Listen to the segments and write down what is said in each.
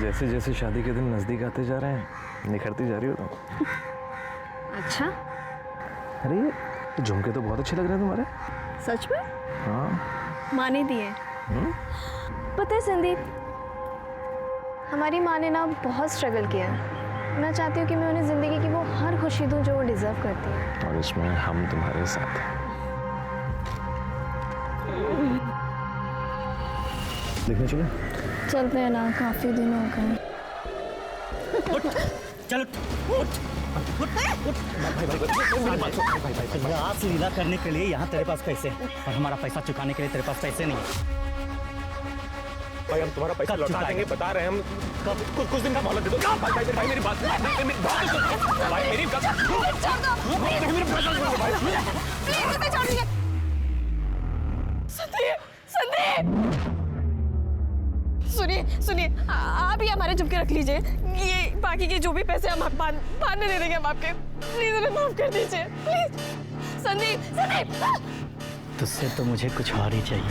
जैसे जैसे शादी के दिन नजदीक आते जा रहे हैं निखरती जा रही हो तुम। अच्छा, अरे ये झुमके तो बहुत अच्छे लग रहे हैं तुम्हारे। सच में? हाँ। माँ ने दिए। पता है संदीप, हमारी माँ ने ना बहुत स्ट्रगल किया है। मैं चाहती हूँ कि मैं उन्हें ज़िंदगी की वो हर खुशी दूँ जो वो डिज़र्व करती है। और इसमें हम तुम्हारे साथ हैं। देखने चले? चलते हैं ना, काफ़ी दिन हो गए। चलो रास लीला करने के लिए यहाँ तेरे पास पैसे हैं और हमारा पैसा चुकाने के लिए तेरे पास पैसे नहीं है। भाई हम तुम्हारा पैसा लौटा देंगे, बता रहे हैं हम। कुछ दिन का मोहलत दे दो। भाई मेरी बात भाई मेरी सुनिए, आप ही हमारे झुमके रख लीजिए। ये बाकी के जो भी पैसे हम बाद में दे देंगे हम आपके। प्लीज हमें माफ कर दीजिए, प्लीज। संदीप तुझसे तो मुझे कुछ और ही चाहिए।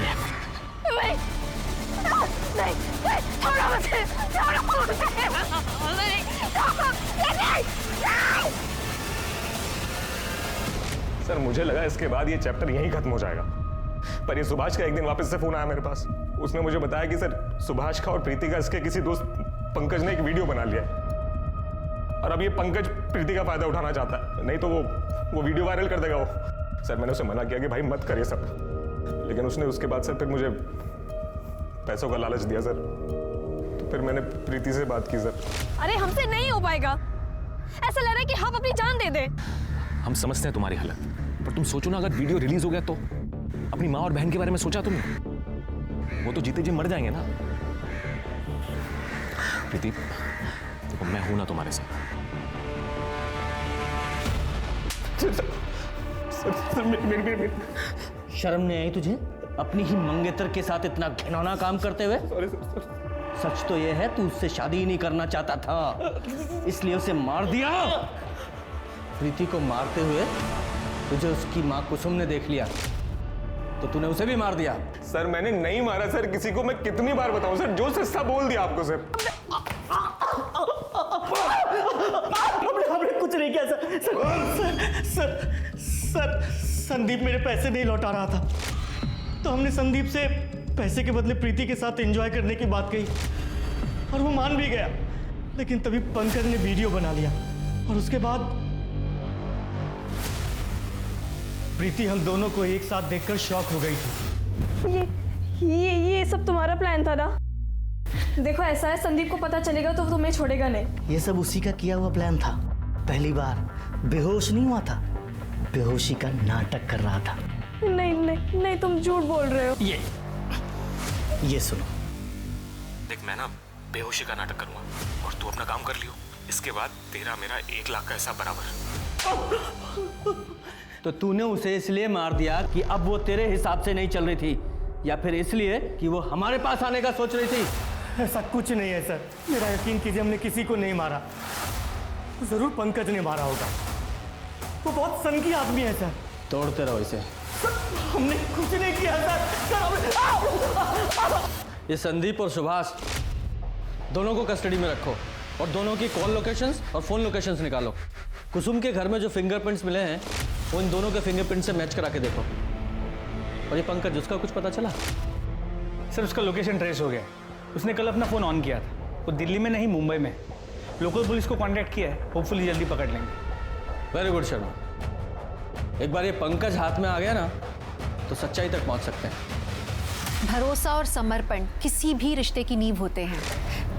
नहीं, छोड़ो मुझे, सर मुझे लगा इसके बाद ये चैप्टर यहीं खत्म हो जाएगा, पर ये सुभाष का एक दिन वापस से फोन आया मेरे पास। उसने मुझे बताया कि सर सुभाष का और प्रीति का इसके किसी दोस्त पंकज ने एक वीडियो बना लिया है और अब ये पंकज प्रीति का फायदा उठाना चाहता है, नहीं तो वो वीडियो वायरल कर देगा वो। सर मैंने उसे मना किया कि भाई मत करिए सब, लेकिन उसने उसके बाद सर फिर मुझे पैसों का लालच दिया सर, तो फिर मैंने प्रीति से बात की सर। अरे हमसे नहीं हो पाएगा, ऐसा लग रहा है कि हम अपनी जान दे दे। हम समझते हैं तुम्हारी हालत, पर तुम सोचो ना, अगर वीडियो रिलीज हो गया तो अपनी माँ और बहन के बारे में सोचा तुमने? वो तो जीते जी मर जाएंगे ना। प्रीति देखो, मैं हूं ना तुम्हारे साथ। शर्म नहीं आई तुझे अपनी ही मंगेतर के साथ इतना घिनौना काम करते हुए? सच तो यह है तू उससे शादी ही नहीं करना चाहता था, इसलिए उसे मार दिया। प्रीति को मारते हुए तुझे उसकी माँ कुसुम ने देख लिया तो तूने उसे भी मार दिया। सर मैंने नहीं मारा सर किसी को, मैं कितनी बार बताऊं सर, जो सस्ता बोल दिया आपको सर। हमने कुछ नहीं किया सर। संदीप मेरे पैसे नहीं लौटा रहा था, तो हमने संदीप से पैसे के बदले प्रीति के साथ एंजॉय करने की बात कही और वो मान भी गया, लेकिन तभी पंकज ने वीडियो बना लिया और उसके बाद प्रीति हम दोनों को एक साथ देखकर शॉक हो गई थी। ये सब तुम्हारा प्लान था ना? देखो ऐसा है, संदीप को पता चलेगा तो वो तुम्हें छोड़ेगा नहीं। ये सब उसी का किया हुआ प्लान था। पहली बार बेहोश नहीं हुआ था, बेहोशी का नाटक कर रहा था। नहीं तुम झूठ बोल रहे हो। ये सुनो, देख मैं ना बेहोशी का नाटक करूंगा और तू अपना काम कर लियो, इसके बाद तेरा मेरा 1 लाख का हिसाब बराबर। तो तूने उसे इसलिए मार दिया कि अब वो तेरे हिसाब से नहीं चल रही थी, या फिर इसलिए कि वो हमारे पास आने का सोच रही थी? ऐसा कुछ नहीं है सर, मेरा यकीन कीजिए, हमने किसी को नहीं मारा। जरूर पंकज ने मारा होगा, वो बहुत सनकी आदमी है सर। तोड़ते रहो इसे। हमने कुछ नहीं किया सर। ये संदीप और सुभाष दोनों को कस्टडी में रखो और दोनों की कॉल लोकेशंस और फोन लोकेशंस निकालो। कुसुम के घर में जो फिंगरप्रिंट्स मिले हैं वो इन दोनों के फिंगरप्रिंट से मैच करा के देखो। और ये पंकज, उसका कुछ पता चला? सर उसका लोकेशन ट्रेस हो गया। उसने कल अपना फ़ोन ऑन किया था, वो दिल्ली में नहीं मुंबई में। लोकल पुलिस को कांटेक्ट किया है, होपफुली जल्दी पकड़ लेंगे। वेरी गुड शर्मा, एक बार ये पंकज हाथ में आ गया ना तो सच्चाई तक पहुंच सकते हैं। भरोसा और समर्पण किसी भी रिश्ते की नींव होते हैं।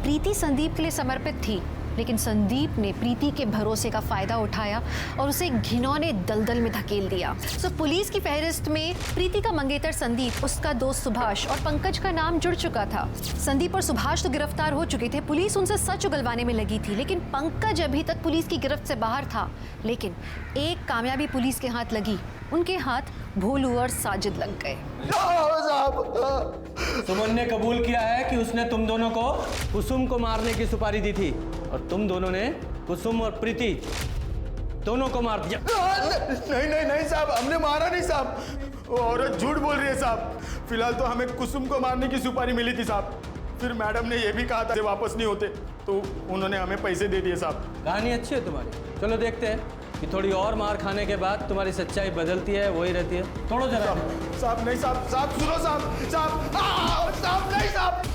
प्रीति संदीप के लिए समर्पित थी, लेकिन संदीप ने प्रीति के भरोसे का फायदा उठाया और उसे घिनौने दलदल में धकेल दिया। सो पुलिस की फहरिस्त में प्रीति का मंगेतर संदीप, उसका दोस्त सुभाष और पंकज का नाम जुड़ चुका था। संदीप और सुभाष तो गिरफ्तार हो चुके थे, पुलिस उनसे सच उगलवाने में लगी थी, लेकिन पंकज अभी तक पुलिस की गिरफ्त से बाहर था। लेकिन एक कामयाबी पुलिस के हाथ लगी, उनके हाथ भोलू और साजिद लग गए। सुमन ने कबूल किया है कि उसने तुम दोनों को कुसुम को मारने की सुपारी दी थी और तुम दोनों ने कुसुम और प्रीति दोनों को मार दिया। नहीं साहब, हमने मारा नहीं साहब। वो औरत झूठ बोल रही है साहब। फिलहाल तो हमें कुसुम को मारने की सुपारी मिली थी साहब। फिर मैडम ने ये भी कहा था कि वापस नहीं होते, तो उन्होंने हमें पैसे दे दिए साहब। कहानी अच्छी है तुम्हारी, चलो देखते हैं कि थोड़ी और मार खाने के बाद तुम्हारी सच्चाई बदलती है वही रहती है। थोड़ा जरा साहब नहीं साहब, साहब सुनो साहब, साहब साहब नहीं साहब।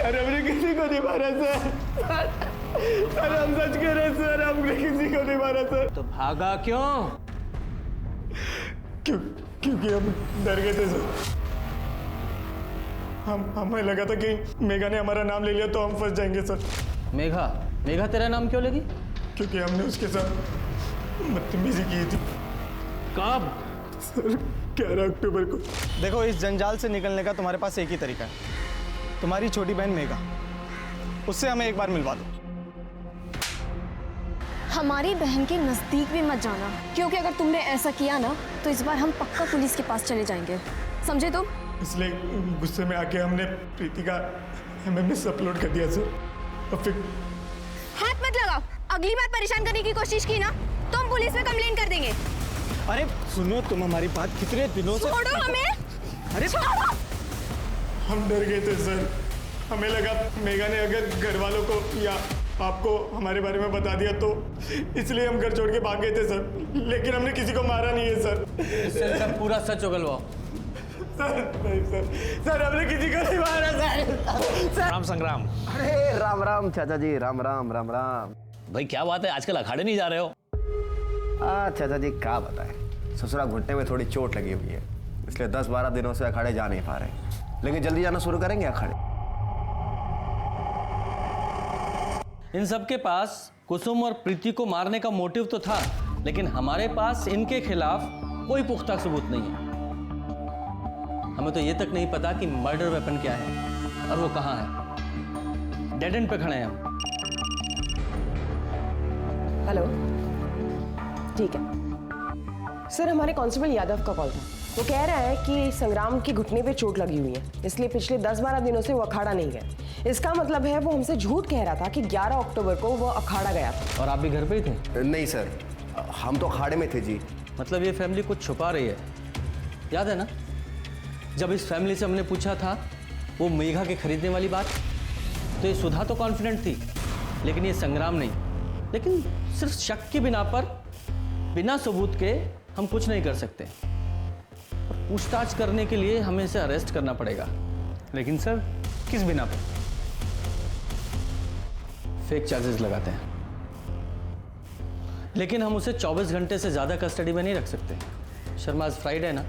अरे हमने किसी को नहीं मारा सर, अरे हम सच कह रहे हैं सर, हमने किसी को नहीं मारा सर। तो भागा क्यों? क्योंकि हम डर गए थे सर। हमें लगा था कि मेघा ने हमारा नाम ले लिया तो हम फंस जाएंगे सर। मेघा? मेघा तेरा नाम क्यों लगी? क्योंकि हमने उसके साथ बदतमीजी की थी कब? सर 11 अक्टूबर को। देखो, इस जंजाल से निकलने का तुम्हारे पास एक ही तरीका है, तुम्हारी छोटी बहन मेघा, उससे हमें एक बार मिलवा दो। हमारी बहन के नजदीक भी मत जाना, क्योंकि अगर तुमने ऐसा किया ना तो इस बार हम पक्का पुलिस के पास चले जाएंगे, समझे तुम? इसलिए गुस्से में आके हमने प्रीति का MMS अपलोड कर दिया सर। और फिर हाथ मत लगाओ, अगली बार परेशान करने की कोशिश की ना तो हम पुलिस में कंप्लेंट कर देंगे। अरे सुनो, तुम हमारी बात कितने दिनों से। छोड़ो हमें, अरे छोड़ो। हम डर गए थे सर, हमें लगा मेघा ने अगर घर वालों को या आपको हमारे बारे में बता दिया तो इसलिए हम घर छोड़ के भाग गए थे सर। लेकिन हमने किसी को मारा नहीं है सर। इससे सब पूरा सच उगलवाओ। सर नहीं सर, हमने किसी को नहीं मारा सर। राम संग्राम। अरे राम राम चाचा जी, राम राम राम राम। भाई क्या बात है, आजकल अखाड़े नहीं जा रहे हो? चाचा जी क्या बताएं, ससुरा घुटने में थोड़ी चोट लगी हुई है, इसलिए 10-12 दिनों से अखाड़े जा नहीं पा रहे, लेकिन जल्दी जाना शुरू करेंगे अखाड़े। इन सब के पास कुसुम और प्रीति को मारने का मोटिव तो था, लेकिन हमारे पास इनके खिलाफ कोई पुख्ता सबूत नहीं है। हमें तो ये तक नहीं पता कि मर्डर वेपन क्या है और वो कहाँ है। डेड एंड पे खड़े हैं हम। हेलो, ठीक है सर, हमारे कांस्टेबल यादव का कॉल था। वो कह रहा है कि संग्राम की घुटने पे चोट लगी हुई है, इसलिए पिछले 10-12 दिनों से वो अखाड़ा नहीं गए। इसका मतलब है वो हमसे झूठ कह रहा था कि 11 अक्टूबर को वो अखाड़ा गया था। और आप भी घर पे ही थे? नहीं सर, हम तो अखाड़े में थे जी। मतलब ये फैमिली कुछ छुपा रही है। याद है ना, जब इस फैमिली से हमने पूछा था वो मेघा के खरीदने वाली बात, तो ये सुधा तो कॉन्फिडेंट थी, लेकिन ये संग्राम नहीं। लेकिन सिर्फ शक की बिना पर, बिना सबूत के हम कुछ नहीं कर सकते। पूछताछ करने के लिए हमें इसे अरेस्ट करना पड़ेगा। लेकिन सर, किस बिना पर? फेक चार्जेस लगाते हैं, लेकिन हम उसे 24 घंटे से ज्यादा कस्टडी में नहीं रख सकते। शर्मा, आज फ्राइडे है ना?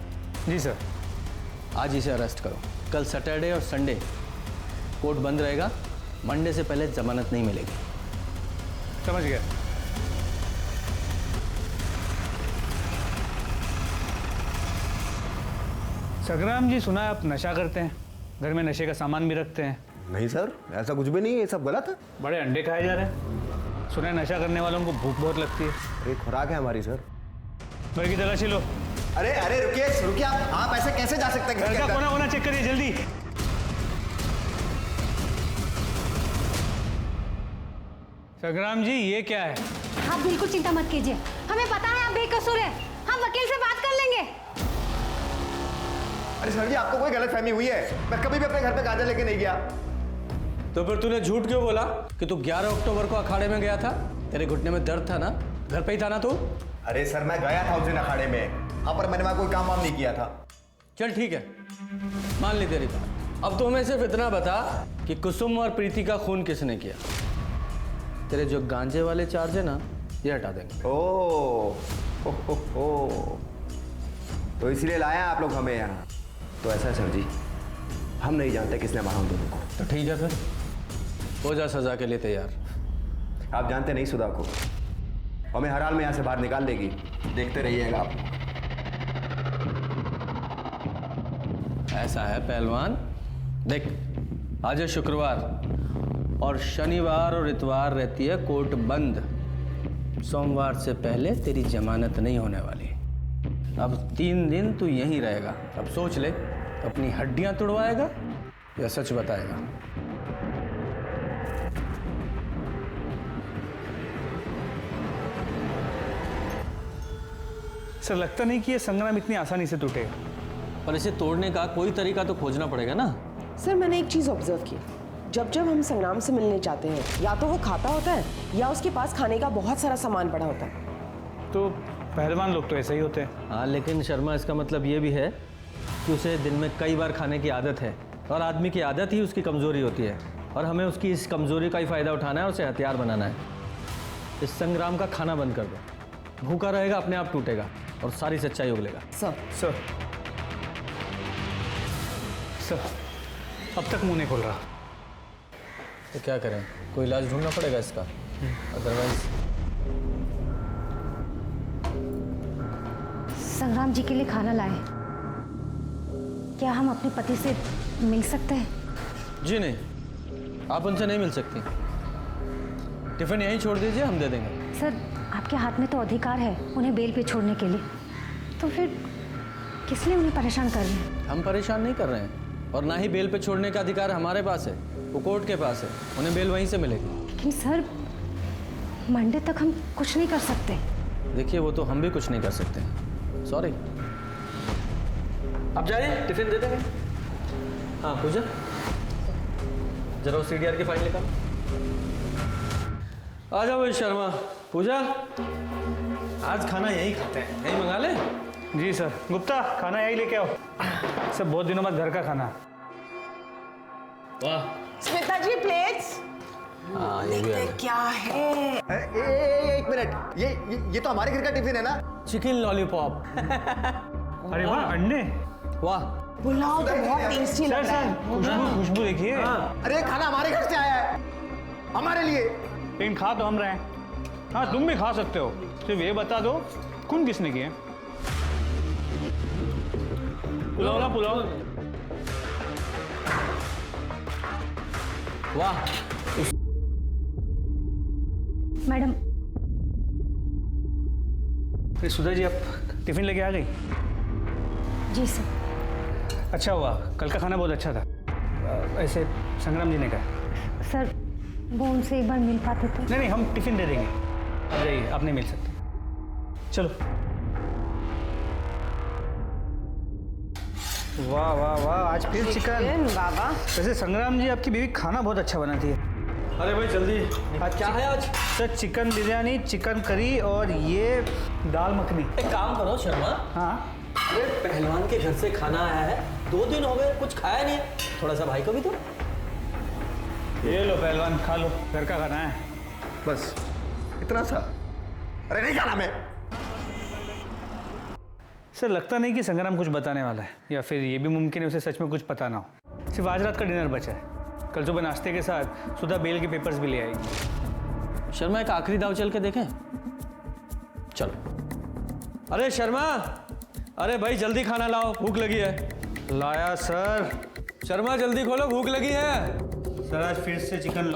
जी सर। आज इसे अरेस्ट करो। कल सैटरडे और संडे कोर्ट बंद रहेगा, मंडे से पहले जमानत नहीं मिलेगी। समझ गया। संग्राम जी, सुना है आप नशा करते हैं, घर में नशे का सामान भी रखते हैं। नहीं सर, ऐसा कुछ भी नहीं है, ये सब गलत है। बड़े अंडे खाए जा रहे हैं। सुना है नशा करने वालों को भूख बहुत लगती है। अरे खुराक है हमारी सर। घर की तलाशी लो। अरे अरे रुकिए, आप ऐसे कैसे जा सकते हैं घर घर के का अंदर? कोना कोना चेक करिए जल्दी। संग्राम जी, ये क्या है? आप बिल्कुल चिंता मत कीजिए, हमें पता है आप बेकसूर हैं। हम वकील से बात कर लेंगे। अरे सर जी, आपको कोई गलतफहमी हुई है, मैं कभी भी अपने घर पे गांजा लेके नहीं गया। तो फिर तूने झूठ क्यों बोला कि तू 11 अक्टूबर को अखाड़े में गया था? तेरे घुटने में दर्द था ना, घर पे ही था ना तू? अरे सर, मैं गया था उस दिन अखाड़े में, हाँ, पर मैंने वहां कोई काम वाम नहीं किया था। चल ठीक है, मान ली तेरी बात। अब तो हमें सिर्फ इतना बता कि कुसुम और प्रीति का खून किसने किया। तेरे जो गांजे वाले चार्ज है ना, ये हटा देंगे। ओ, तो इसलिए लाया आप लोग हमें यहाँ। तो ऐसा है सर जी, हम नहीं जानते किसने मारा उन दोनों को। तो ठीक है, फिर हो जा सजा के लिए तैयार। आप जानते नहीं सुधा को, हमें हर हाल में यहाँ से बाहर निकाल देगी, देखते रहिएगा आप। ऐसा है पहलवान, देख आज है शुक्रवार और शनिवार और इतवार रहती है कोर्ट बंद। सोमवार से पहले तेरी जमानत नहीं होने वाली। अब 3 दिन तू यहीं रहेगा। अब सोच ले, अपनी हड्डियां तुड़वाएगा या सच बताएगा? सर लगता नहीं कि ये संग्राम इतनी आसानी से टूटेगा। पर इसे तोड़ने का कोई तरीका तो खोजना पड़ेगा ना। सर मैंने एक चीज़ ऑब्जर्व की, जब जब हम संग्राम से मिलने जाते हैं या तो वो खाता होता है या उसके पास खाने का बहुत सारा सामान पड़ा होता है। तो पहलवान लोग तो ऐसे ही होते हैं। हाँ, लेकिन शर्मा इसका मतलब ये भी है कि उसे दिन में कई बार खाने की आदत है, और आदमी की आदत ही उसकी कमज़ोरी होती है, और हमें उसकी इस कमज़ोरी का ही फ़ायदा उठाना है और उसे हथियार बनाना है। इस संग्राम का खाना बंद कर दो, भूखा रहेगा अपने आप टूटेगा और सारी सच्चाई उगलेगा। सर सर सर अब तक मुंह नहीं खोल रहा। तो क्या करें, कोई इलाज ढूंढना पड़ेगा इसका, अदरवाइज। संग्राम जी के लिए खाना लाए। क्या हम अपने पति से मिल सकते हैं? जी नहीं, आप उनसे नहीं मिल सकती। टिफिन यहीं छोड़ दीजिए, हम दे देंगे। सर आपके हाथ में तो अधिकार है उन्हें बेल पे छोड़ने के लिए, तो फिर किस लिए उन्हें परेशान कर रहे हैं? हम परेशान नहीं कर रहे हैं, और ना ही बेल पे छोड़ने का अधिकार हमारे पास है, वो कोर्ट के पास है, उन्हें बेल वहीं से मिलेगी। लेकिन सर मंडे तक हम कुछ नहीं कर सकते। देखिए वो तो हम भी कुछ नहीं कर सकते हैं, सॉरी। आप जाइए, टिफिन दे देंगे। हाँ पूजा, जरा वो CDR की फाइल निकाल। आ जाओ भाई शर्मा। पूजा, आज खाना यहीं खाते हैं, यहीं मंगा ले। जी सर। गुप्ता खाना यही लेके आओ। सब बहुत दिनों बाद घर का खाना। वाह। स्मिता जी प्लेट्स। हाँ ये भी है। क्या है? एक मिनट, ये तो हमारे घर का टिफिन है ना? Chicken lollipop. अरे वाह, अंडे। वाह, पुलाव तो बहुत टेस्टी लग रहा है। खुशबू देखिए। अरे खाना हमारे घर से आया है, हमारे लिए। लेकिन खा तो हम रहे हैं। हाँ तुम भी खा सकते हो, सिर्फ ये बता दो खून किसने किए? पुलाव ना पुलाव। वाह। मैडम। अरे सुधा जी, आप टिफिन लेके आ गई? जी सर। अच्छा हुआ, कल का खाना बहुत अच्छा था। ऐसे संग्राम जी ने कहा। सर वो उनसे एक बार मिल पाते तो। नहीं, हम टिफिन दे देंगे, आप जाइए, आप नहीं मिल सकते। चलो। वाह वाह वाह, आज फिर चिकन। बाबा वैसे संग्राम जी, आपकी बीवी खाना बहुत अच्छा बनाती है। अरे भाई जल्दी, आज क्या है आज? Sir chicken biryani, chicken curry और ये दाल मखनी। एक काम करो शर्मा। हाँ अरे पहलवान के घर से खाना आया है, 2 दिन हो गए कुछ खाया नहीं है, थोड़ा सा भाई को भी दो। ये लो पहलवान, खा लो, घर का खाना है। बस इतना सा? अरे नहीं खाना मैं। सर लगता नहीं कि संग्राम कुछ बताने वाला है, या फिर ये भी मुमकिन है उसे सच में कुछ पता ना हो। सिर्फ आज रात का डिनर बचा है, कल सुबह नाश्ते के साथ सुधा बेल के पेपर्स भी ले आएगी। शर्मा एक आखिरी दाव चल के देखें? चलो। अरे शर्मा, अरे भाई जल्दी खाना लाओ, भूख लगी है। लाया सर। शर्मा जल्दी खोलो, भूख लगी है। सर आज फिर से चिकन।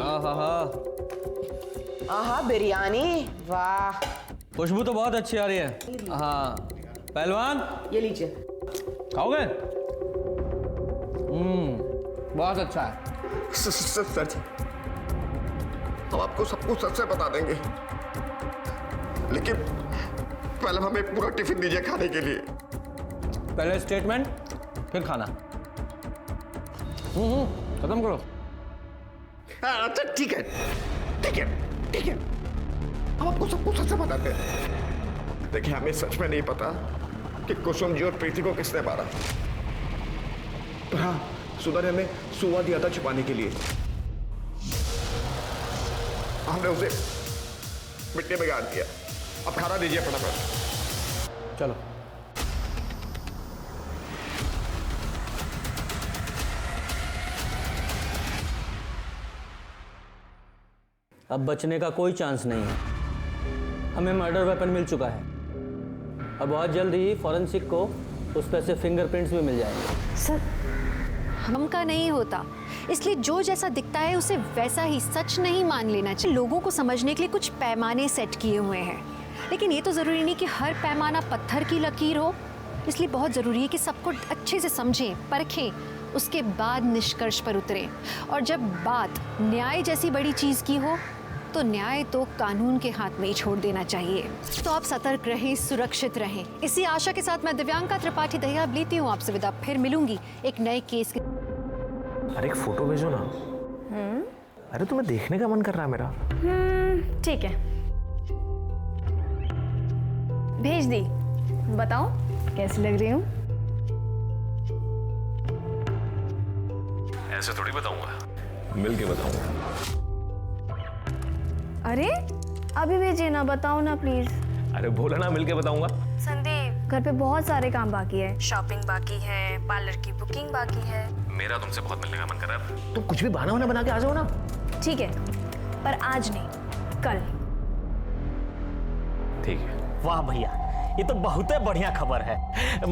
आहा बिरयानी, वाह। खुशबू तो बहुत अच्छी आ रही है। हाँ पहलवान, ये लीजिए। खाओगे? बहुत अच्छा है। सर जी, हम आपको सब कुछ सच से बता देंगे, लेकिन पहले हमें पूरा टिफिन दीजिए खाने के लिए। पहले स्टेटमेंट, फिर खाना। खत्म करो। अच्छा ठीक है, ठीक है, ठीक है, हम आपको सब कुछ सच से बताते हैं। देखिए हमें सच में नहीं पता कि कुसुम जी और प्रीति को किसने मारा, पर हाँ सुधा ने हमें सुवा दिया था छुपाने के लिए। हमने उसे मिट्टी में गाड़ दिया। अब खाना दीजिए फटाफट। चलो। अब बचने का कोई चांस नहीं है, हमें मर्डर वेपन मिल चुका है। अब बहुत जल्द ही फॉरेंसिक को उस पर से फिंगरप्रिंट्स भी मिल जाएंगे। सर हम का नहीं होता, इसलिए जो जैसा दिखता है उसे वैसा ही सच नहीं मान लेना चाहिए। लोगों को समझने के लिए कुछ पैमाने सेट किए हुए हैं, लेकिन ये तो ज़रूरी नहीं कि हर पैमाना पत्थर की लकीर हो। इसलिए बहुत ज़रूरी है कि सबको अच्छे से समझें, परखें, उसके बाद निष्कर्ष पर उतरें। और जब बात न्याय जैसी बड़ी चीज़ की हो तो न्याय तो कानून के हाथ में ही छोड़ देना चाहिए। तो आप सतर्क रहें, सुरक्षित रहें। इसी आशा के साथ मैं दिव्यांका त्रिपाठी दहिया लेती हूँ आपसे विदा। फिर मिलूंगी एक नए केस के। अरे एक फोटो भेजो ना। अरे तुम्हें देखने का मन कर रहा है मेरा। ठीक है, भेज दी। बताओ कैसी लग रही हूँ? ऐसे थोड़ी बताऊंगा, मिल के बताऊंगा। अरे अभी भेजिए ना, बताओ ना प्लीज। अरे बोला ना, मिल के बताऊंगा। संदीप, घर पे बहुत सारे काम बाकी है। शॉपिंग बाकी है, पार्लर की बुकिंग बाकी है। मेरा तुमसे बहुत मिलने का मन कर रहा है। तुम कुछ भी बहाना वाना बना के आ जाओ ना। ठीक है, पर आज नहीं, कल। ठीक है। वाह भैया, ये तो बहुत बढ़िया खबर है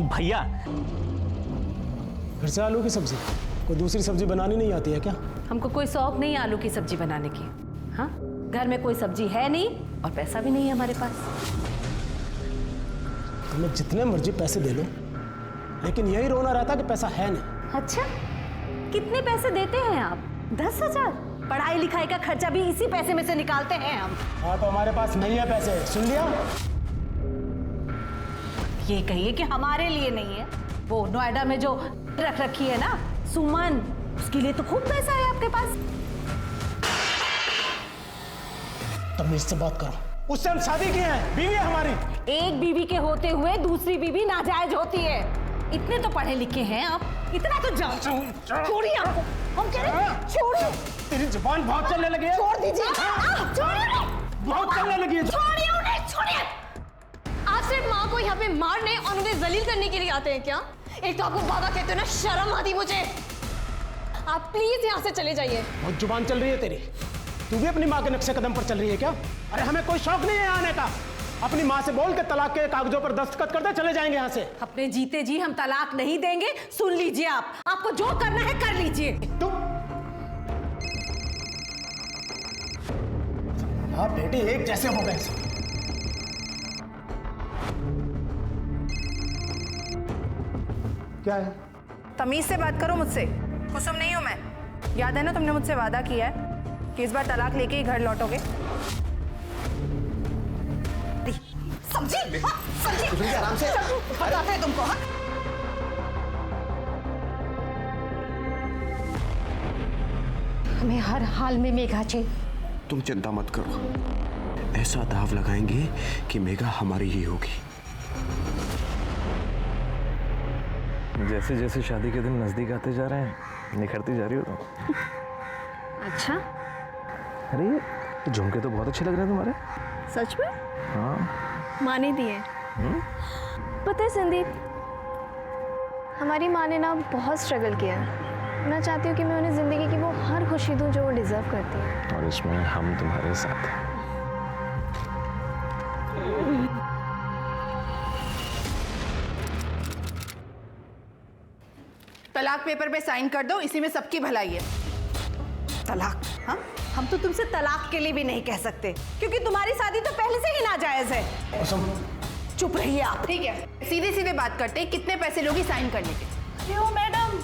भैया। फिर से आलू की सब्जी? कोई दूसरी सब्जी बनानी नहीं आती है क्या? हमको कोई शौक नहीं आलू की सब्जी बनाने की। हाँ, घर में कोई सब्जी है नहीं और पैसा भी नहीं है हमारे पास। तुम्हें जितने मर्जी पैसे दे लो, लेकिन यही रोना रहता कि पैसा है नहीं। अच्छा, कितने पैसे देते हैं आप? 10,000? पढ़ाई लिखाई का खर्चा भी इसी पैसे में से निकालते हैं हम। हाँ, तो हमारे पास नहीं है पैसे, सुन लिया? ये कहिए कि हमारे लिए नहीं है। वो नोएडा में जो रख रखी है ना सुमन, उसके लिए तो खूब पैसा है आपके पास। तमीज से बात करो, उससे हम शादी किए हैं, बीवी है हमारी। एक बीवी के होते हुए दूसरी बीवी नाजायज होती है। इतने तो पढ़े लिखे हैं आप, इतना तो जान। छोड़िए आपको, हम कह रहे हैं छोड़िए। तेरी जुबान बहुत चलने लगी है। छोड़ दीजिए, छोड़िए, बहुत चलने लगी है। छोड़िए उन्हें, छोड़िए। आप सिर्फ माँ को यहाँ पे मारने और उन्हें जलील करने के लिए आते हैं क्या? एक तो आपको बाबा कहते हो ना, शर्म आती मुझे। आप प्लीज यहाँ से चले जाइए। बहुत जुबान चल रही है तेरी। तू भी अपनी माँ के नक्शे कदम पर चल रही है क्या? अरे हमें कोई शौक नहीं है आने का। अपनी माँ से बोल के तलाक के कागजों पर दस्तखत कर दे, चले जाएंगे यहाँ से। अपने जीते जी हम तलाक नहीं देंगे। सुन लीजिए, आपको जो करना है कर लीजिए। तू हाँ बेटी, एक जैसे हो गए सब। क्या है? तमीज से बात करो मुझसे, कुसुम नहीं हूं मैं। याद है ना, तुमने मुझसे वादा किया है कि इस बार तलाक लेके ही घर लौटोगे। समझी? समझी? आराम से बताते हैं तुमको। हाँ? हमें हर हाल में मेघा चाहिए। तुम चिंता मत करो, ऐसा दाव लगाएंगे कि मेघा हमारी ही होगी। जैसे जैसे शादी के दिन नजदीक आते जा रहे हैं, निखरती जा रही हो तुम। अच्छा, अरे ये झुमके तो बहुत अच्छे लग रहे हैं तुम्हारे। सच में? हाँ। माँ ने दिए। पता है संदीप, हमारी माँ ने ना बहुत स्ट्रगल किया है। मैं चाहती हूँ कि मैं उन्हें जिंदगी की वो हर खुशी दूँ जो वो डिजर्व करती है। और इसमें हम तुम्हारे साथ हैं। तलाक पेपर पे साइन कर दो, इसी में सबकी भलाई है। तलाक? हाँ, हम तो तुमसे तलाक के लिए भी नहीं कह सकते, क्योंकि तुम्हारी शादी तो पहले से ही नाजायज है। चुप रहिए आप। ठीक है, सीधे सीधे बात करते हैं, कितने पैसे लोगी साइन करने के? क्यों मैडम,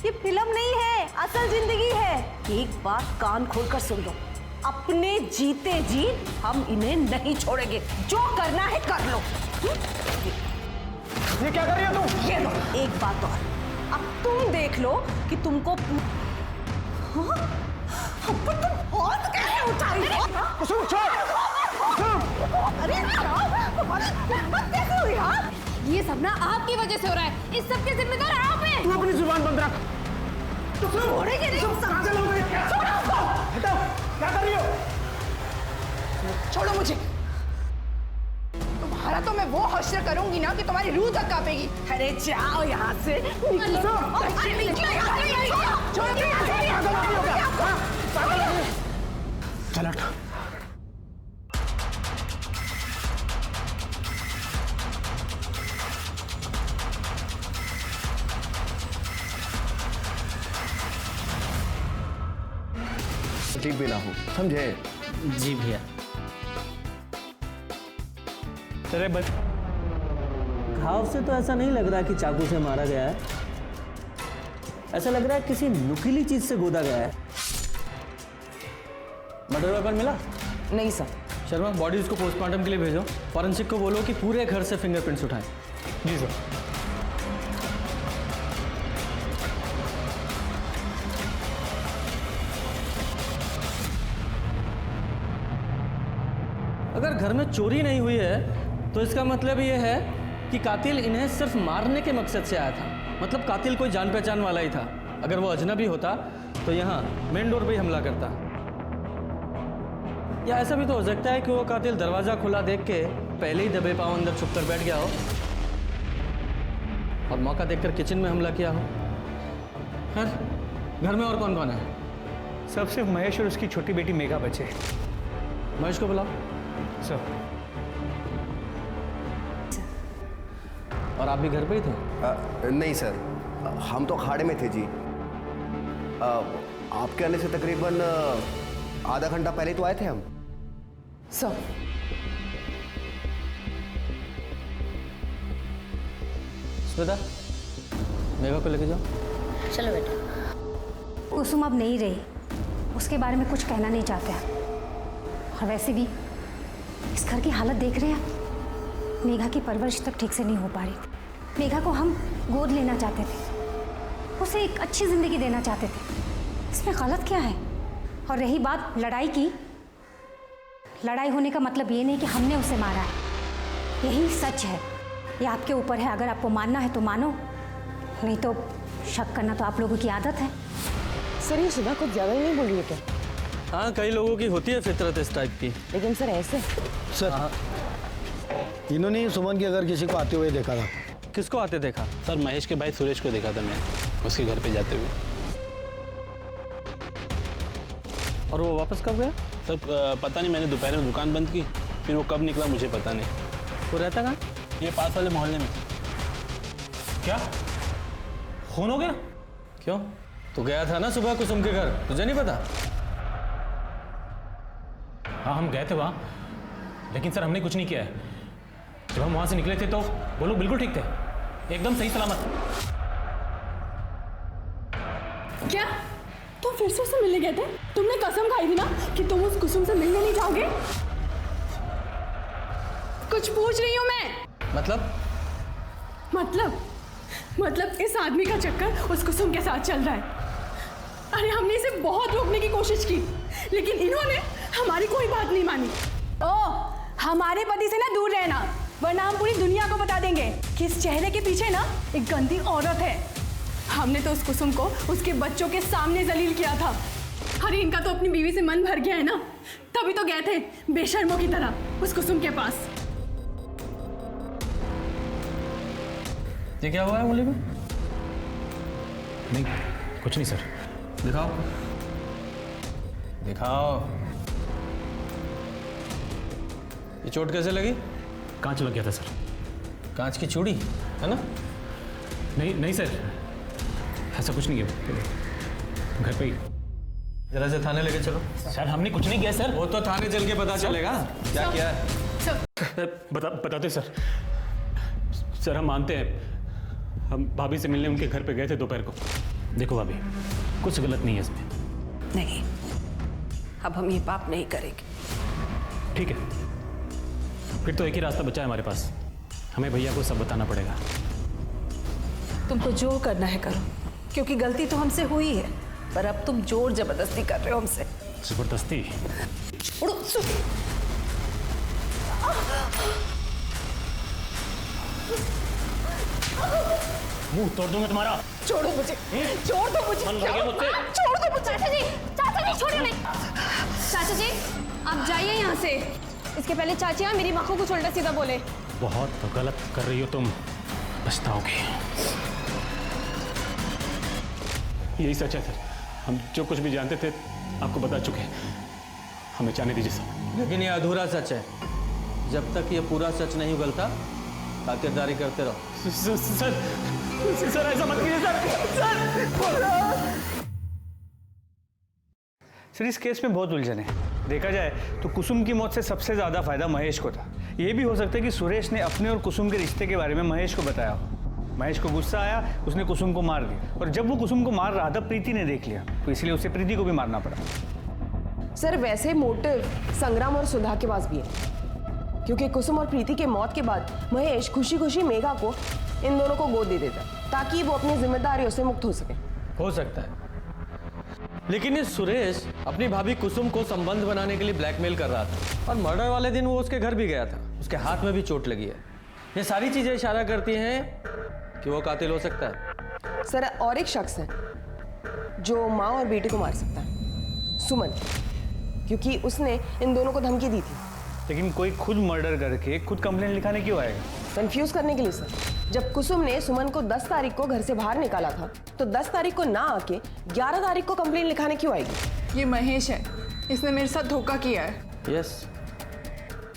ये फिल्म नहीं है, असल जिंदगी है। एक बात कान खोलकर सुन लो, अपने जीते जी हम इन्हें नहीं छोड़ेंगे। जो करना है कर लो। ये क्या कर रही हो तुम? ये लो एक बात और, अब तुम देख लो कि तुमको हाँ? पर तुम हाथ कैसे उठाई? कुसुम छोड़। अरे तुम्हारी हिम्मत कैसे हुई? हाँ, ये सब ना आपकी वजह से हो रहा है। इस सब के जिम्मेदार आप हैं। तू अपनी जुबान बंद रख। तुम छोड़ेंगे नहीं। कहाँ से लोग हैं? छोड़ो उसको। हटाओ, क्या कर रही हो? छोड़ो मुझे। तुम्हारा तो मैं वो हश्र करूंगी ना कि तुम्हारी रूह तक कांपेगी। अरे जाओ यहाँ से। चल हट। ठीक भी ना हो, समझे? जी भैया। तेरे बस घाव से तो ऐसा नहीं लग रहा कि चाकू से मारा गया है, ऐसा लग रहा है किसी नुकीली चीज से गोदा गया है। मर्डर वेपन मिला? नहीं सर। शर्मा, बॉडीज को पोस्टमार्टम के लिए भेजो। फॉरेंसिक को बोलो कि पूरे घर से फिंगरप्रिंट्स उठाएं। जी सर। अगर घर में चोरी नहीं हुई है तो इसका मतलब ये है कि कातिल इन्हें सिर्फ मारने के मकसद से आया था। मतलब कातिल कोई जान पहचान वाला ही था। अगर वो अजनबी होता तो यहाँ मेन डोर पे ही हमला करता। या ऐसा भी तो हो सकता है कि वो कातिल दरवाजा खुला देख के पहले ही दबे पांव अंदर छुप कर बैठ गया हो और मौका देखकर किचन में हमला किया हो। खैर, घर में और कौन कौन है? सब सिर्फ महेश और उसकी छोटी बेटी मेघा बचे। महेश को बुलाओ। सर। और आप भी घर पे ही थे? नहीं सर, हम तो अखाड़े में थे जी। आपके आने से तकरीबन आधा घंटा पहले तो आए थे हम। सर। श्वेता, मेघा को लेके जाओ। चलो बेटा। कुसुम अब नहीं रही, उसके बारे में कुछ कहना नहीं चाहते हैं। और वैसे भी इस घर की हालत देख रहे हैं, मेघा की परवरिश तक ठीक से नहीं हो पा रही। मेघा को हम गोद लेना चाहते थे, उसे एक अच्छी जिंदगी देना चाहते थे। इसमें गलत क्या है? और रही बात लड़ाई की, लड़ाई होने का मतलब ये नहीं कि हमने उसे मारा है। यही सच है। ये आपके ऊपर है। अगर आपको मानना है तो मानो, नहीं तो शक करना तो आप लोगों की आदत है। सर, ये सुधा कुछ ज्यादा ही नहीं बोल रही है क्या? हाँ, कई लोगों की होती है फितरत इस टाइप की। लेकिन सर ऐसे सर, इन्होंने सुमन के अगर किसी को आते हुए देखा था। किसको आते देखा? सर, महेश के भाई सुरेश को देखा था मैं उसके घर पे जाते हुए। और वो वापस कब गया? सर, पता नहीं, मैंने दोपहर में दुकान बंद की, फिर वो कब निकला मुझे पता नहीं। वो रहता कहाँ? ये पास वाले मोहल्ले में। क्या खून हो गया? क्यों? तू गया था ना सुबह कुसुम के घर, तुझे नहीं पता? हाँ, हम गए थे वहाँ, लेकिन सर हमने कुछ नहीं किया है। जब हम वहाँ से निकले थे तो वो लोग बिल्कुल ठीक थे, एकदम सही सलामत। क्या तुम फिर से उससे मिलने गए थे? तुमने कसम खाई थी ना कि तुम उस कुसुम से मिलने नहीं जाओगे। कुछ पूछ रही हूँ मैं। मतलब इस आदमी का चक्कर उस कुसुम के साथ चल रहा है। अरे हमने इसे बहुत रोकने की कोशिश की, लेकिन इन्होंने हमारी कोई बात नहीं मानी। हमारे पति से ना दूर रहना, वरना हम पूरी दुनिया को बता देंगे कि इस चेहरे के पीछे ना एक गंदी औरत है। हमने तो उस कुसुम को उसके बच्चों के सामने जलील किया था। अरे इनका तो अपनी बीवी से मन भर गया है ना, तभी तो गए थे बेशर्मों की तरह उस कुसुम के पास। ये क्या हुआ है मुली में? नहीं, कुछ नहीं सर। दिखाओ दिखाओ। ये चोट कैसे लगी? कांच लग गया था सर। कांच की चूड़ी है ना? नहीं सर, ऐसा कुछ नहीं है, घर पे ही। जरा से थाने लेके चलो। सर हमने कुछ नहीं किया सर। वो तो थाने चल के पता चलेगा क्या किया है। बताते सर। सर हम मानते हैं, हम भाभी से मिलने उनके घर पे गए थे दोपहर को। देखो भाभी, कुछ गलत नहीं है इसमें। नहीं, अब हम ये पाप नहीं करेंगे। ठीक है, फिर तो एक ही रास्ता बचा है हमारे पास, हमें भैया को सब बताना पड़ेगा। तुमको जो करना है करो, क्योंकि गलती तो हमसे हुई है, पर अब तुम जोर जबरदस्ती कर रहे हो हमसे। जबरदस्ती? उड़ो, मुंह तोड़ दूंगा तुम्हारा। छोड़ो मुझे, छोड़ दो मुझे, मन भर गया मुझसे। छोड़ दो मुझे। चाचा जी छोड़िए नहीं। चाचा जी आप जाइए यहाँ से। इसके पहले चाची मेरी माँ को कुछ उल्टा सीधा बोले। बहुत गलत कर रही हो तुम, पछताओगे। यही सच है सर, हम जो कुछ भी जानते थे आपको बता चुके हैं, हमें जाने दीजिए सर। लेकिन ये अधूरा सच है। जब तक ये पूरा सच नहीं उगलता खातिरदारी करते रहो। सर ऐसा मत कीजिए सर, इस केस में बहुत उलझन है। देखा जाए तो कुसुम की मौत से सबसे ज़्यादा फायदा महेश को था। ये भी हो सकता है कि सुरेश ने अपने और कुसुम के रिश्ते के बारे में महेश को बताया हो। महेश को गुस्सा आया, उसने कुसुम को मार दिया, और जब वो कुसुम को मार रहा था प्रीति ने देख लिया, तो इसलिए उसे प्रीति को भी मारना पड़ा। सर वैसे मोटिव संग्राम और सुधा के पास भी है, क्योंकि कुसुम और प्रीति के मौत के बाद महेश खुशी खुशी मेघा को इन दोनों को गोद दे देता ताकि वो अपनी जिम्मेदारियों से मुक्त हो सके। हो सकता है, लेकिन ये सुरेश अपनी भाभी कुसुम को संबंध बनाने के लिए ब्लैकमेल कर रहा था और मर्डर वाले दिन वो उसके घर भी गया था, उसके हाथ में भी चोट लगी है। ये सारी चीजें इशारा करती हैं कि वो कातिल हो सकता है। सर और एक शख्स है जो माँ और बेटे को मार सकता है, सुमन, क्योंकि उसने इन दोनों को धमकी दी थी। लेकिन कोई खुद मर्डर करके खुद कंप्लेंट लिखाने क्यों आएगा? कंफ्यूज करने के लिए सर। जब कुसुम ने सुमन को 10 तारीख को घर से बाहर निकाला था तो 10 तारीख को ना आके 11 तारीख को कंप्लेंट लिखाने क्यों आएगी? ये महेश है, इसने मेरे साथ धोखा किया है। Yes,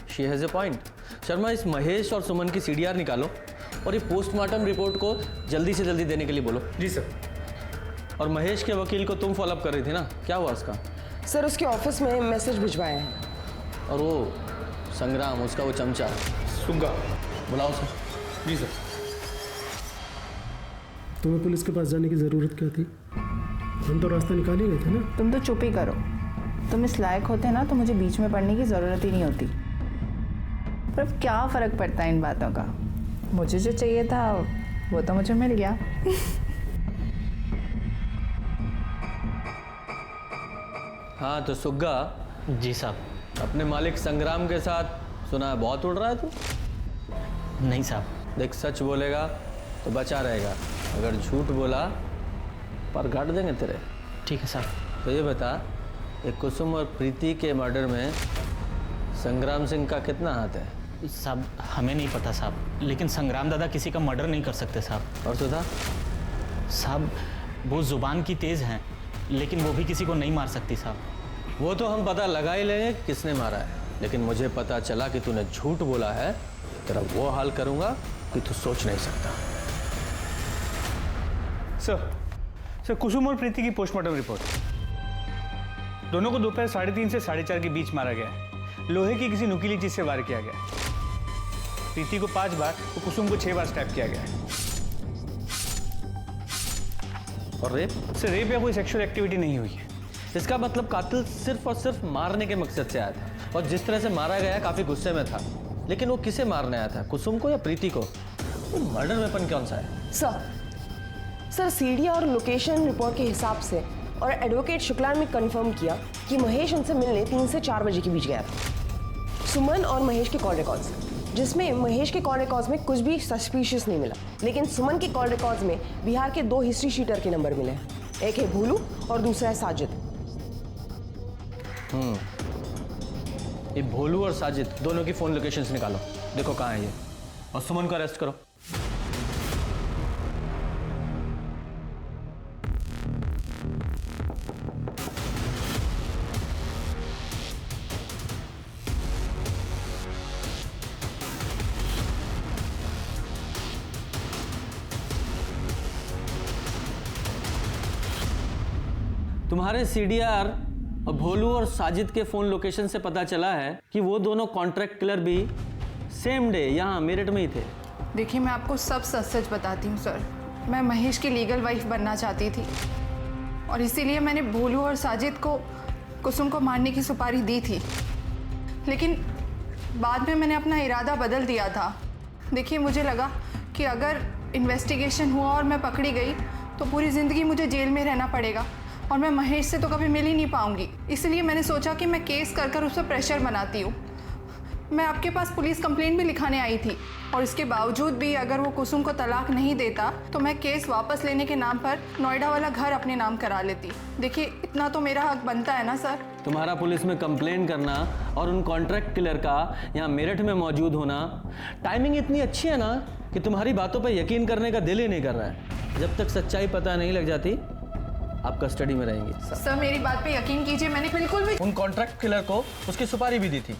she has a point. Sharma, इस महेश और सुमन की सीडीआर निकालो और ये पोस्टमार्टम रिपोर्ट को जल्दी से जल्दी देने के लिए बोलो। जी सर। और महेश के वकील को तुम फॉलोअप कर रही थी ना, क्या हुआ उसका? सर उसके ऑफिस में मैसेज भिजवाया है। और वो संग्राम, उसका वो चमचा सुग्गा, बुलाओ सर। जी सर। तुम्हें पुलिस के पास जाने की ज़रूरत क्या थी? हम तो रास्ता निकाल ही गए थे ना। तुम तो चुप ही करो। तुम इस लायक होते ना तो मुझे बीच में पढ़ने की ज़रूरत ही नहीं होती। पर अब क्या फ़र्क पड़ता है इन बातों का? मुझे जो चाहिए था वो तो मुझे मिल गया। हाँ तो सुग्गा। जी साहब। अपने मालिक संग्राम के साथ सुना है बहुत उड़ रहा है तू? नहीं साहब। देख, सच बोलेगा तो बचा रहेगा, अगर झूठ बोला पर गाड़ देंगे तेरे। ठीक है साहब। तो ये बता, एक कुसुम और प्रीति के मर्डर में संग्राम सिंह का कितना हाथ है? साहब हमें नहीं पता साहब, लेकिन संग्राम दादा किसी का मर्डर नहीं कर सकते साहब। और सुधा? साहब वो जुबान की तेज़ हैं, लेकिन वो भी किसी को नहीं मार सकती साहब। वो तो हम पता लगा ही लेंगे किसने मारा है, लेकिन मुझे पता चला कि तूने झूठ बोला है, तेरा वो हाल करूंगा कि तू सोच नहीं सकता। सर कुसुम और प्रीति की पोस्टमार्टम रिपोर्ट। दोनों को दोपहर 3:30 से 4:30 के बीच मारा गया है। लोहे की किसी नुकीली चीज से वार किया गया। प्रीति को 5 बार और कुसुम को 6 बार स्टैप किया गया है। और रेप? सर रेप या कोई सेक्सुअल एक्टिविटी नहीं हुई है। इसका मतलब कातिल सिर्फ और सिर्फ मारने के मकसद से आया था, और जिस तरह से मारा गया काफी गुस्से में था। लेकिन वो किसे मारने आया था, कुसुम को या प्रीति को? वो मर्डर वेपन कौन सा है? सर सीडी और लोकेशन रिपोर्ट के हिसाब से और एडवोकेट शुक्ला ने कंफर्म किया कि महेश उनसे मिलने 3 से 4 बजे के बीच गया था। सुमन और महेश के कॉल रिकॉर्ड्स, जिसमें महेश के कॉल रिकॉर्ड्स में कुछ भी सस्पिशियस नहीं मिला, लेकिन सुमन के कॉल रिकॉर्ड्स में बिहार के 2 हिस्ट्री शीटर के नंबर मिले हैं। एक है भोलू और दूसरा है साजिद। ये भोलू और साजिद दोनों की फोन लोकेशंस निकालो, देखो कहाँ है ये, और सुमन को अरेस्ट करो। तुम्हारे सीडीआर और भोलू और साजिद के फोन लोकेशन से पता चला है कि वो दोनों कॉन्ट्रैक्ट किलर भी सेम डे यहाँ मेरठ में ही थे। देखिए मैं आपको सब सच सच बताती हूँ सर। मैं महेश की लीगल वाइफ बनना चाहती थी और इसीलिए मैंने भोलू और साजिद को कुसुम को मारने की सुपारी दी थी, लेकिन बाद में मैंने अपना इरादा बदल दिया था। देखिए मुझे लगा कि अगर इन्वेस्टिगेशन हुआ और मैं पकड़ी गई तो पूरी ज़िंदगी मुझे जेल में रहना पड़ेगा और मैं महेश से तो कभी मिल ही नहीं पाऊंगी। इसलिए मैंने सोचा कि मैं केस कर कर उस पर प्रेशर बनाती हूँ। मैं आपके पास पुलिस कंप्लेंट भी लिखाने आई थी और इसके बावजूद भी अगर वो कुसुम को तलाक नहीं देता तो मैं केस वापस लेने के नाम पर नोएडा वाला घर अपने नाम करा लेती। देखिए इतना तो मेरा हक बनता है ना सर। तुम्हारा पुलिस में कंप्लेन करना और उन कॉन्ट्रैक्ट किलर का यहाँ मेरठ में मौजूद होना, टाइमिंग इतनी अच्छी है ना कि तुम्हारी बातों पर यकीन करने का दिल ही नहीं कर रहा है। जब तक सच्चाई पता नहीं लग जाती आप कस्टडी में रहेंगी। सर मेरी बात पे यकीन कीजिए, मैंने बिल्कुल भी उन कॉन्ट्रैक्ट किलर को उसकी सुपारी भी दी थी।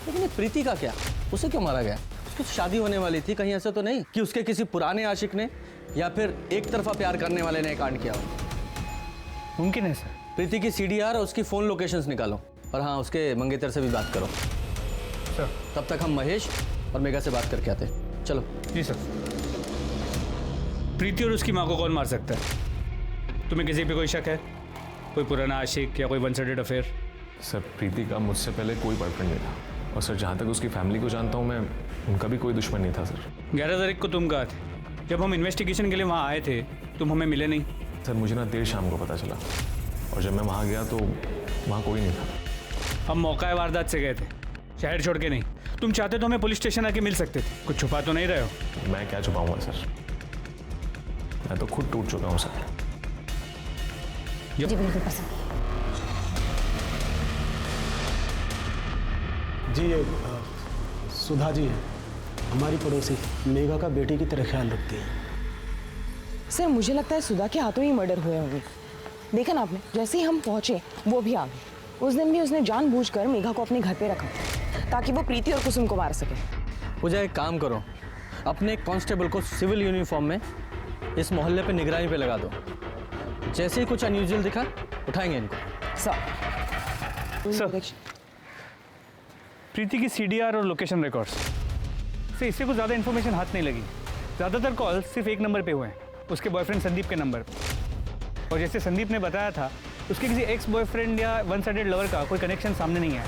लेकिन प्रीति का क्या, उसे क्यों मारा गया? उसकी शादी होने वाली थी, कहीं ऐसा तो नहीं कि उसके किसी पुराने आशिक ने या फिर एक तरफा प्यार करने वाले ने कांड किया हो? मुमकिन है सर। प्रीति की सीडीआर और उसकी फोन लोकेशंस निकालो, और हाँ उसके मंगेतर से भी बात करो सर। तब तक हम महेश और मेघा से बात करके आते हैं। चलो। जी सर। प्रीति और उसकी माँ को कौन मार सकता है? तुम्हें किसी पे कोई शक है? कोई पुराना आशिक या कोई वन साइडेड अफेयर? सर प्रीति का मुझसे पहले कोई बॉयफ्रेंड नहीं था, और सर जहाँ तक उसकी फैमिली को जानता हूँ मैं, उनका भी कोई दुश्मन नहीं था सर। 11 तारीख को तुम कहाँ थे? जब हम इन्वेस्टिगेशन के लिए वहाँ आए थे तुम हमें मिले नहीं। सर मुझे ना देर शाम को पता चला, और जब मैं वहाँ गया तो वहाँ कोई नहीं था। हम मौका वारदात से गए थे, शहर छोड़ के नहीं। तुम चाहते तो हमें पुलिस स्टेशन आके मिल सकते थे, कुछ छुपा तो नहीं रहे हो? मैं क्या छुपाऊंगा सर, मैं तो खुद टूट चुका हूँ सर। जी बिल्कुल पसंद। जी ये सुधा जी है, हमारी पड़ोसी, मेघा का बेटी की तरह ख्याल रखती है। सर मुझे लगता है सुधा के हाथों ही मर्डर हुए होंगे। देखा ना आपने, जैसे ही हम पहुंचे वो भी आ गई। उस दिन भी उसने जानबूझकर मेघा को अपने घर पे रखा ताकि वो प्रीति और कुसुम को मार सके। पूजा एक काम करो, अपने कांस्टेबल को सिविल यूनिफॉर्म में इस मोहल्ले पे निगरानी पे लगा दो। जैसे ही कुछ अनयूजुअल दिखा उठाएंगे इनको। सर प्रीति की CDR और लोकेशन रिकॉर्ड्स से इससे कुछ ज़्यादा इन्फॉर्मेशन हाथ नहीं लगी। ज़्यादातर कॉल सिर्फ एक नंबर पे हुए हैं, उसके बॉयफ्रेंड संदीप के नंबर पे। और जैसे संदीप ने बताया था, उसके किसी एक्स बॉयफ्रेंड या वन साइडेड लवर का कोई कनेक्शन सामने नहीं आया।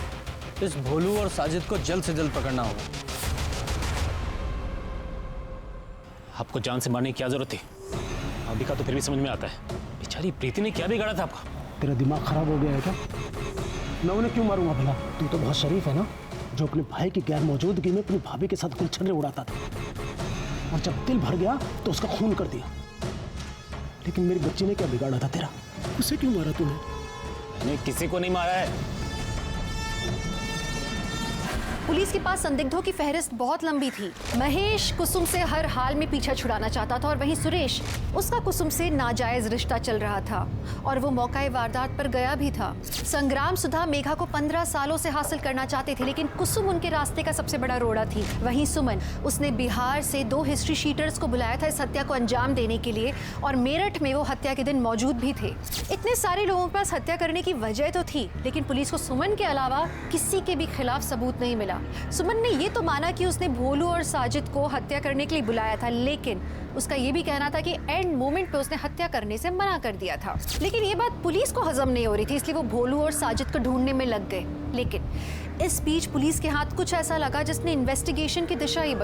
इस भोलू और साजिद को जल्द से जल्द पकड़ना होगा। आपको जान से मारने की क्या जरूरत थी? अभी का तो फिर भी समझ में आता है, बेचारी प्रीति ने क्या बिगाड़ा था आपका? तेरा दिमाग खराब हो गया है क्या? मैं उन्हें क्यों मारूंगा भला? तू तो बहुत शरीफ है ना, जो अपने भाई की गैर मौजूदगी में अपनी भाभी के साथ गुलछर्रे उड़ाता था, और जब दिल भर गया तो उसका खून कर दिया। लेकिन मेरी बच्ची ने क्या बिगाड़ा था तेरा? उसे क्यों मारा तूने? मैंने किसी को नहीं मारा है। पुलिस के पास संदिग्धों की फहरिस्त बहुत लंबी थी। महेश कुसुम से हर हाल में पीछा छुड़ाना चाहता था, और वहीं सुरेश, उसका कुसुम से नाजायज रिश्ता चल रहा था और वो मौका वारदात पर गया भी था। संग्राम सुधा मेघा को 15 सालों से हासिल करना चाहते थे, लेकिन कुसुम उनके रास्ते का सबसे बड़ा रोड़ा थी। वहीं सुमन, उसने बिहार से 2 हिस्ट्री शीटर्स को बुलाया था इस हत्या को अंजाम देने के लिए, और मेरठ में वो हत्या के दिन मौजूद भी थे। इतने सारे लोगों के पास हत्या करने की वजह तो थी, लेकिन पुलिस को सुमन के अलावा किसी के भी खिलाफ सबूत नहीं मिला। सुमन ने ये तो माना कि उसने भोलू और साजिद को हत्या करने के लिए बुलाया था, लेकिन उसका ये भी कहना था कि एंड मोमेंट पे उसने हत्या करने से मना कर दिया था। लेकिन ये बात पुलिस को हजम नहीं हो रही थी, इसलिए वो भोलू और साजिद को ढूंढने में लग गए। लेकिन इस बीच पुलिस के हाथ कुछ ऐसा लगा जिसने इन्वेस्टिगेशन की दिशा ही